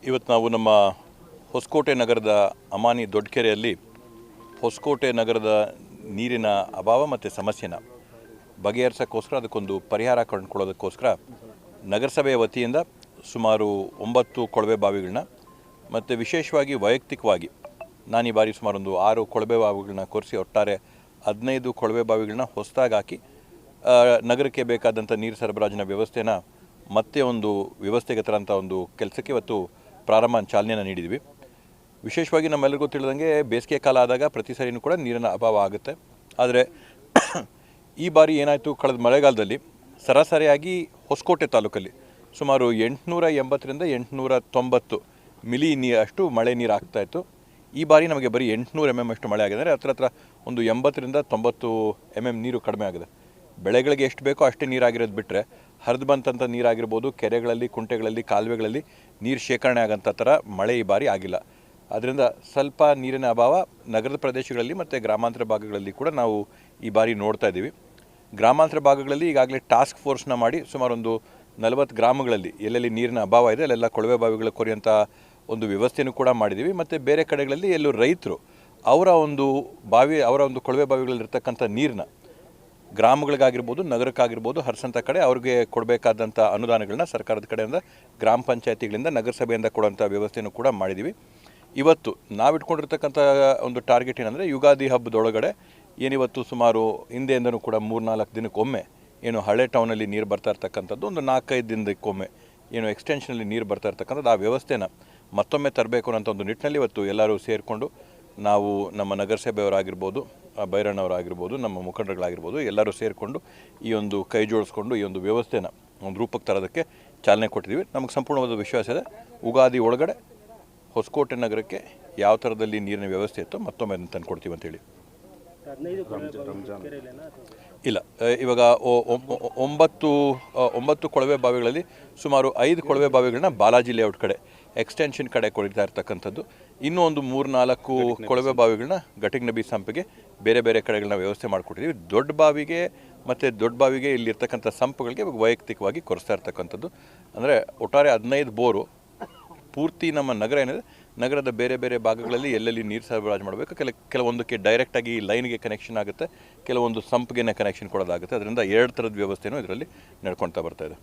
ಇವತ್ತು ನಾವು ನಮ್ಮ ಹೊಸಕೋಟೆ ನಗರದ ಅಮಾನಿ ದೊಡ್ಡಕೆರೆಯಲ್ಲಿ ಹೊಸಕೋಟೆ ನಗರದ ನೀರಿನ ಅಭಾವ ಮತ್ತು ಸಮಸ್ಯೆನ ಬಗೆಹರಿಸೋಕ್ಕೋಸ್ಕರ ಅದಕ್ಕೊಂದು ಪರಿಹಾರ ಕಂಡುಕೊಳ್ಳೋದಕ್ಕೋಸ್ಕರ ನಗರಸಭೆಯ ವತಿಯಿಂದ ಸುಮಾರು 9 ಕೊಳವೆ ಬಾವಿಗಳನ್ನ ಮತ್ತು ವಿಶೇಷವಾಗಿ ವೈಯಕ್ತಿಕವಾಗಿ ನಾನು ಈ ಬಾರಿ ಸುಮಾರು ಒಂದು 6 ಕೊಳವೆ ಬಾವಿಗಳನ್ನ ಕೊರೆಸಿ ಒಟ್ಟಾರೆ 15 ಕೊಳವೆ ಬಾವಿಗಳನ್ನ ಹೊಸದಾಗಿ ಹಾಕಿ ನಗರಕ್ಕೆ ಬೇಕಾದಂಥ ನೀರು ಸರಬರಾಜಿನ ವ್ಯವಸ್ಥೆನ ಮತ್ತೆ ಒಂದು ವ್ಯವಸ್ಥೆಗೆ ತರಂಥ ಒಂದು ಕೆಲಸಕ್ಕೆ ಇವತ್ತು ಪ್ರಾರಂಭ ಚಾಲನೆಯನ್ನು ನೀಡಿದ್ವಿ. ವಿಶೇಷವಾಗಿ ನಮ್ಮೆಲ್ಲರಿಗೂ ತಿಳಿದಂಗೆ ಬೇಸಿಗೆ ಕಾಲ ಆದಾಗ ಪ್ರತಿ ಸರಿನೂ ಕೂಡ ನೀರಿನ ಅಭಾವ ಆಗುತ್ತೆ. ಆದರೆ ಈ ಬಾರಿ ಏನಾಯಿತು, ಕಳೆದ ಮಳೆಗಾಲದಲ್ಲಿ ಸರಾಸರಿಯಾಗಿ ಹೊಸಕೋಟೆ ತಾಲೂಕಲ್ಲಿ ಸುಮಾರು 880ರಿಂದ 890 ಮಿಲಿ ಅಷ್ಟು ಮಳೆ ನೀರು ಆಗ್ತಾಯಿತ್ತು. ಈ ಬಾರಿ ನಮಗೆ ಬರೀ 800 mm ಅಷ್ಟು ಮಳೆ ಆಗಿದೆ. ಅಂದರೆ ಹತ್ರ ಒಂದು 80ರಿಂದ 90 mm ನೀರು ಕಡಿಮೆ ಆಗಿದೆ. ಬೆಳೆಗಳಿಗೆ ಎಷ್ಟು ಬೇಕೋ ಅಷ್ಟೇ ನೀರಾಗಿರೋದು ಬಿಟ್ಟರೆ ಹರಿದು ಬಂದಂಥ ನೀರಾಗಿರ್ಬೋದು, ಕೆರೆಗಳಲ್ಲಿ, ಕುಂಟೆಗಳಲ್ಲಿ, ಕಾಲುವೆಗಳಲ್ಲಿ ನೀರು ಶೇಖರಣೆ ಆಗೋಂಥ ಥರ ಮಳೆ ಈ ಬಾರಿ ಆಗಿಲ್ಲ. ಅದರಿಂದ ಸ್ವಲ್ಪ ನೀರಿನ ಅಭಾವ ನಗರದ ಪ್ರದೇಶಗಳಲ್ಲಿ ಮತ್ತು ಗ್ರಾಮಾಂತರ ಭಾಗಗಳಲ್ಲಿ ಕೂಡ ನಾವು ಈ ಬಾರಿ ನೋಡ್ತಾ ಇದ್ದೀವಿ. ಗ್ರಾಮಾಂತರ ಭಾಗಗಳಲ್ಲಿ ಈಗಾಗಲೇ ಟಾಸ್ಕ್ ಫೋರ್ಸ್ನ ಮಾಡಿ ಸುಮಾರು ಒಂದು 40 ಗ್ರಾಮಗಳಲ್ಲಿ ಎಲ್ಲೆಲ್ಲಿ ನೀರಿನ ಅಭಾವ ಇದೆ ಅಲ್ಲೆಲ್ಲ ಕೊಳವೆ ಬಾವಿಗಳ ಕೊರೆಯುವಂಥ ಒಂದು ವ್ಯವಸ್ಥೆಯೂ ಕೂಡ ಮಾಡಿದ್ದೀವಿ. ಮತ್ತು ಬೇರೆ ಕಡೆಗಳಲ್ಲಿ ಎಲ್ಲೂ ರೈತರು ಅವರ ಒಂದು ಕೊಳವೆ ಬಾವಿಗಳಲ್ಲಿರ್ತಕ್ಕಂಥ ನೀರನ್ನ ಗ್ರಾಮಗಳಿಗಾಗಿರ್ಬೋದು, ನಗರಕ್ಕಾಗಿರ್ಬೋದು ಹರಿಸೋಂಥ ಕಡೆ ಅವ್ರಿಗೆ ಕೊಡಬೇಕಾದಂಥ ಅನುದಾನಗಳನ್ನ ಸರ್ಕಾರದ ಕಡೆಯಿಂದ, ಗ್ರಾಮ ಪಂಚಾಯತಿಗಳಿಂದ, ನಗರಸಭೆಯಿಂದ ಕೊಡುವಂಥ ವ್ಯವಸ್ಥೆಯೂ ಕೂಡ ಮಾಡಿದ್ದೀವಿ. ಇವತ್ತು ನಾವಿಟ್ಕೊಂಡಿರ್ತಕ್ಕಂಥ ಒಂದು ಟಾರ್ಗೆಟ್ ಏನಂದರೆ ಯುಗಾದಿ ಹಬ್ಬದೊಳಗಡೆ ಏನಿವತ್ತು ಸುಮಾರು ಹಿಂದೆಯಿಂದನೂ ಕೂಡ 3-4 ದಿನಕ್ಕೊಮ್ಮೆ ಏನು ಹಳೆ ಟೌನಲ್ಲಿ ನೀರು ಬರ್ತಾ ಇರ್ತಕ್ಕಂಥದ್ದು, ಒಂದು 4-5 ದಿನಕ್ಕೊಮ್ಮೆ ಏನು ಎಕ್ಸ್ಟೆನ್ಷನಲ್ಲಿ ನೀರು ಬರ್ತಾ ಇರ್ತಕ್ಕಂಥದ್ದು, ಆ ವ್ಯವಸ್ಥೆನ ಮತ್ತೊಮ್ಮೆ ತರಬೇಕು ಅನ್ನೋಂಥ ಒಂದು ನಿಟ್ಟಿನಲ್ಲಿ ಇವತ್ತು ಎಲ್ಲರೂ ಸೇರಿಕೊಂಡು ನಾವು ನಮ್ಮ ನಗರಸಭೆಯವರಾಗಿರ್ಬೋದು, ಬೈರಣ್ಣವರಾಗಿರ್ಬೋದು, ನಮ್ಮ ಮುಖಂಡರುಗಳಾಗಿರ್ಬೋದು ಎಲ್ಲರೂ ಸೇರಿಕೊಂಡು ಈ ಒಂದು ಕೈ ಜೋಡಿಸ್ಕೊಂಡು ಈ ಒಂದು ವ್ಯವಸ್ಥೆನ ಒಂದು ರೂಪಕ್ಕೆ ತರೋದಕ್ಕೆ ಚಾಲನೆ ಕೊಟ್ಟಿದ್ದೀವಿ. ನಮಗೆ ಸಂಪೂರ್ಣವಾದ ವಿಶ್ವಾಸ ಇದೆ, ಉಗಾದಿ ಒಳಗಡೆ ಹೊಸಕೋಟೆ ನಗರಕ್ಕೆ ಯಾವ ಥರದಲ್ಲಿ ನೀರಿನ ವ್ಯವಸ್ಥೆ ಇತ್ತು ಮತ್ತೊಮ್ಮೆ ಅದನ್ನು ತಂದು ಕೊಡ್ತೀವಿ ಅಂತೇಳಿ. ಇಲ್ಲ, ಇವಾಗ 9 ಕೊಳವೆ ಬಾವಿಗಳಲ್ಲಿ ಸುಮಾರು 5 ಕೊಳವೆ ಬಾವಿಗಳನ್ನ ಬಾಲಾಜಿ ಲೇಔಟ್ ಕಡೆ ಎಕ್ಸ್ಟೆನ್ಷನ್ ಕಡೆ ಕೊಡ್ತಾ ಇರ್ತಕ್ಕಂಥದ್ದು. ಇನ್ನೂ ಒಂದು 3-4 ಕೊಳವೆ ಬಾವಿಗಳನ್ನ ಗಟಿಂಗ್ನಬಿ ಸಂಪಿಗೆ ಬೇರೆ ಬೇರೆ ಕಡೆಗಳನ್ನ ವ್ಯವಸ್ಥೆ ಮಾಡಿಕೊಟ್ಟಿದ್ದೀವಿ. ದೊಡ್ಡ ಬಾವಿಗೆ ಇಲ್ಲಿರ್ತಕ್ಕಂಥ ಸಂಪುಗಳಿಗೆ ವೈಯಕ್ತಿಕವಾಗಿ ಕೊರೆಸ್ತಾ ಇರ್ತಕ್ಕಂಥದ್ದು. ಅಂದರೆ ಒಟ್ಟಾರೆ 15 ಬೋರು ಪೂರ್ತಿ ನಮ್ಮ ನಗರ ಏನಿದೆ, ನಗರದ ಬೇರೆ ಬೇರೆ ಭಾಗಗಳಲ್ಲಿ ಎಲ್ಲೆಲ್ಲಿ ನೀರು ಸರಬರಾಜು ಮಾಡಬೇಕು, ಕೆಲವೊಂದಕ್ಕೆ ಡೈರೆಕ್ಟಾಗಿ ಲೈನ್ಗೆ ಕನೆಕ್ಷನ್ ಆಗುತ್ತೆ, ಕೆಲವೊಂದು ಸಂಪ್ಗೆ ಕನೆಕ್ಷನ್ ಕೊಡೋದಾಗುತ್ತೆ. ಅದರಿಂದ 2 ಥರದ ವ್ಯವಸ್ಥೆಯೂ ಇದರಲ್ಲಿ ನಡ್ಕೊಳ್ತಾ ಬರ್ತಾ ಇದೆ.